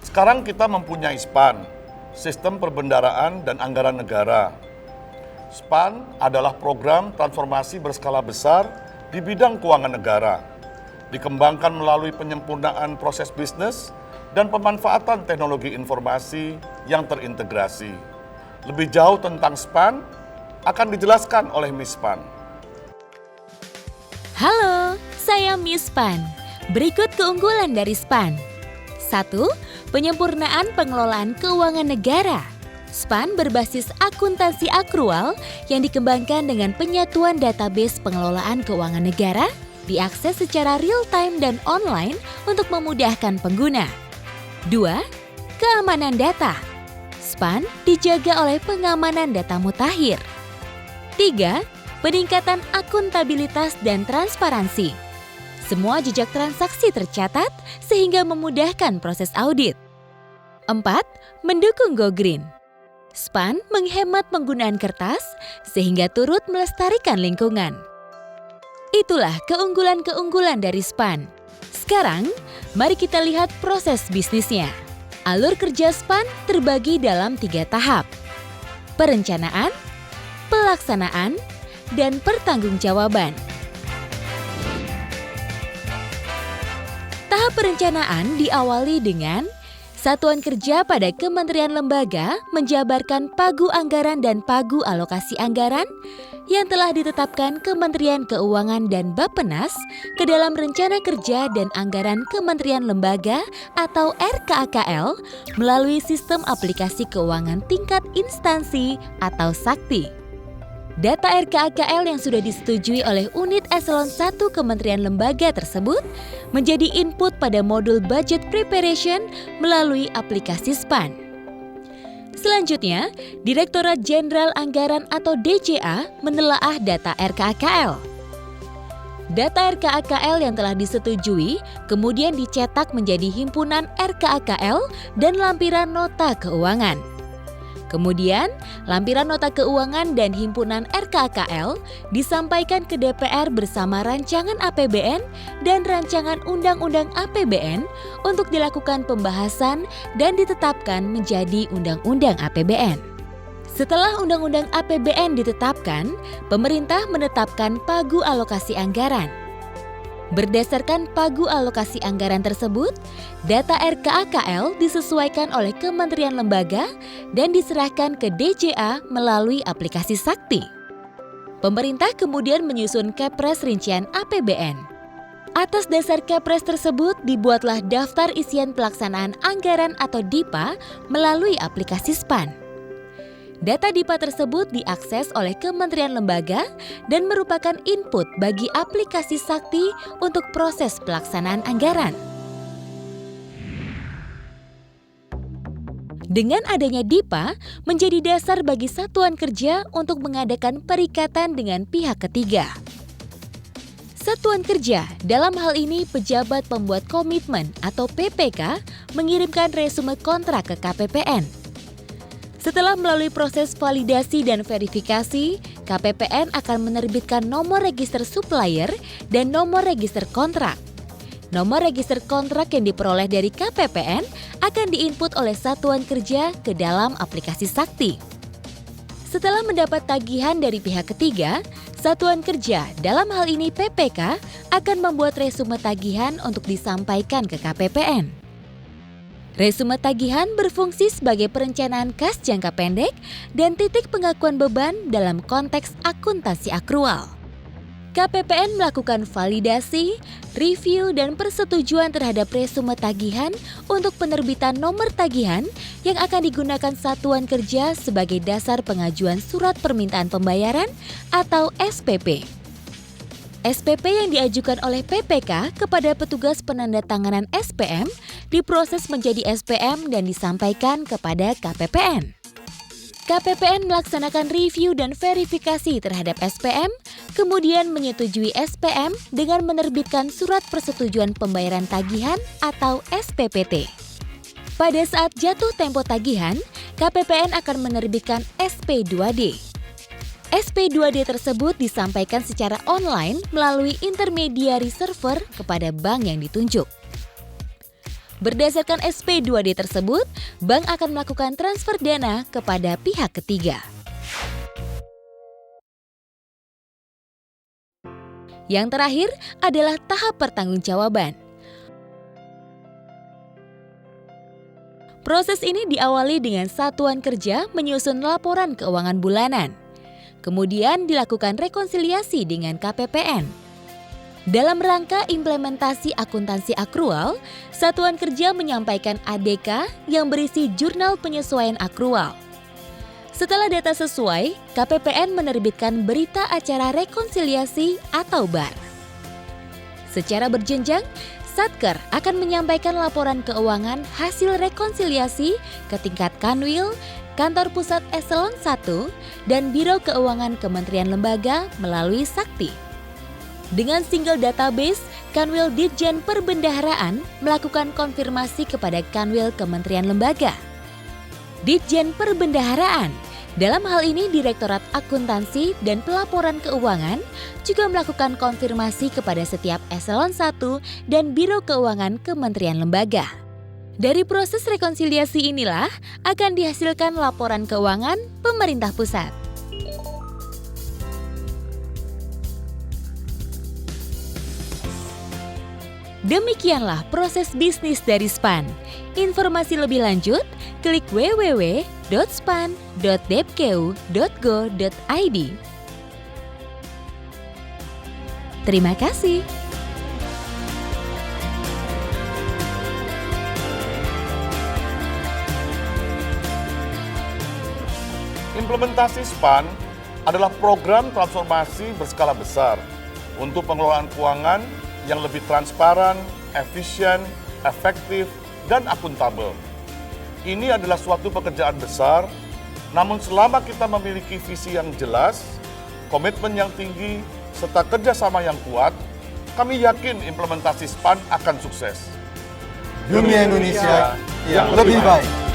Sekarang kita mempunyai SPAN, Sistem Perbendaharaan dan Anggaran Negara. SPAN adalah program transformasi berskala besar di bidang keuangan negara. Dikembangkan melalui penyempurnaan proses bisnis dan pemanfaatan teknologi informasi yang terintegrasi. Lebih jauh tentang SPAN akan dijelaskan oleh Miss Pan. Halo, saya Miss Pan. Berikut keunggulan dari SPAN. 1. Penyempurnaan pengelolaan keuangan negara. SPAN berbasis akuntansi akrual yang dikembangkan dengan penyatuan database pengelolaan keuangan negara, diakses secara real-time dan online untuk memudahkan pengguna. 2. Keamanan data. SPAN dijaga oleh pengamanan data mutakhir. 3. Peningkatan akuntabilitas dan transparansi. Semua jejak transaksi tercatat sehingga memudahkan proses audit. 4. Mendukung Go Green. SPAN menghemat penggunaan kertas sehingga turut melestarikan lingkungan. Itulah keunggulan-keunggulan dari SPAN. Sekarang, mari kita lihat proses bisnisnya. Alur kerja SPAN terbagi dalam 3 tahap. Perencanaan, pelaksanaan, dan pertanggungjawaban. Tahap perencanaan diawali dengan Satuan Kerja pada Kementerian Lembaga menjabarkan pagu anggaran dan pagu alokasi anggaran yang telah ditetapkan Kementerian Keuangan dan Bappenas ke dalam Rencana Kerja dan Anggaran Kementerian Lembaga atau RKAKL melalui Sistem Aplikasi Keuangan Tingkat Instansi atau SAKTI. Data RKAKL yang sudah disetujui oleh unit eselon 1 Kementerian Lembaga tersebut menjadi input pada modul budget preparation melalui aplikasi SPAN. Selanjutnya, Direktorat Jenderal Anggaran atau DJA menelaah data RKAKL. Data RKAKL yang telah disetujui kemudian dicetak menjadi himpunan RKAKL dan lampiran nota keuangan. Kemudian, lampiran nota keuangan dan himpunan RKAKL disampaikan ke DPR bersama rancangan APBN dan rancangan Undang-Undang APBN untuk dilakukan pembahasan dan ditetapkan menjadi Undang-Undang APBN. Setelah Undang-Undang APBN ditetapkan, pemerintah menetapkan pagu alokasi anggaran. Berdasarkan pagu alokasi anggaran tersebut, data RKAKL disesuaikan oleh kementerian lembaga dan diserahkan ke DJA melalui aplikasi SAKTI. Pemerintah kemudian menyusun Kepres rincian APBN. Atas dasar Kepres tersebut dibuatlah daftar isian pelaksanaan anggaran atau DIPA melalui aplikasi SPAN. Data DIPA tersebut diakses oleh kementerian lembaga dan merupakan input bagi aplikasi SAKTI untuk proses pelaksanaan anggaran. Dengan adanya DIPA menjadi dasar bagi satuan kerja untuk mengadakan perikatan dengan pihak ketiga. Satuan kerja, dalam hal ini pejabat pembuat komitmen atau PPK, mengirimkan resume kontrak ke KPPN. Setelah melalui proses validasi dan verifikasi, KPPN akan menerbitkan nomor register supplier dan nomor register kontrak. Nomor register kontrak yang diperoleh dari KPPN akan diinput oleh satuan kerja ke dalam aplikasi SAKTI. Setelah mendapat tagihan dari pihak ketiga, satuan kerja, dalam hal ini PPK, akan membuat resume tagihan untuk disampaikan ke KPPN. Resume tagihan berfungsi sebagai perencanaan kas jangka pendek dan titik pengakuan beban dalam konteks akuntansi akrual. KPPN melakukan validasi, review, dan persetujuan terhadap resume tagihan untuk penerbitan nomor tagihan yang akan digunakan satuan kerja sebagai dasar pengajuan surat permintaan pembayaran atau SPP. SPP yang diajukan oleh PPK kepada petugas penandatanganan SPM diproses menjadi SPM dan disampaikan kepada KPPN. KPPN melaksanakan review dan verifikasi terhadap SPM, kemudian menyetujui SPM dengan menerbitkan surat persetujuan pembayaran tagihan atau SPPT. Pada saat jatuh tempo tagihan, KPPN akan menerbitkan SP2D. SP2D tersebut disampaikan secara online melalui intermediary server kepada bank yang ditunjuk. Berdasarkan SP2D tersebut, bank akan melakukan transfer dana kepada pihak ketiga. Yang terakhir adalah tahap pertanggungjawaban. Proses ini diawali dengan satuan kerja menyusun laporan keuangan bulanan. Kemudian dilakukan rekonsiliasi dengan KPPN. Dalam rangka implementasi akuntansi akrual, satuan kerja menyampaikan ADK yang berisi jurnal penyesuaian akrual. Setelah data sesuai, KPPN menerbitkan berita acara rekonsiliasi atau BAR. Secara berjenjang, Satker akan menyampaikan laporan keuangan hasil rekonsiliasi ke tingkat Kanwil, Kantor Pusat Eselon 1, dan Biro Keuangan Kementerian Lembaga melalui Sakti. Dengan single database, Kanwil Ditjen Perbendaharaan melakukan konfirmasi kepada Kanwil Kementerian Lembaga. Ditjen Perbendaharaan, dalam hal ini Direktorat Akuntansi dan Pelaporan Keuangan, juga melakukan konfirmasi kepada setiap Eselon 1 dan Biro Keuangan Kementerian Lembaga. Dari proses rekonsiliasi inilah akan dihasilkan laporan keuangan pemerintah pusat. Demikianlah proses bisnis dari SPAN. Informasi lebih lanjut, klik www.span.depkeu.go.id. Terima kasih. Implementasi SPAN adalah program transformasi berskala besar untuk pengelolaan keuangan yang lebih transparan, efisien, efektif, dan akuntabel. Ini adalah suatu pekerjaan besar, namun selama kita memiliki visi yang jelas, komitmen yang tinggi, serta kerjasama yang kuat, kami yakin implementasi SPAN akan sukses. Demi Indonesia yang lebih baik.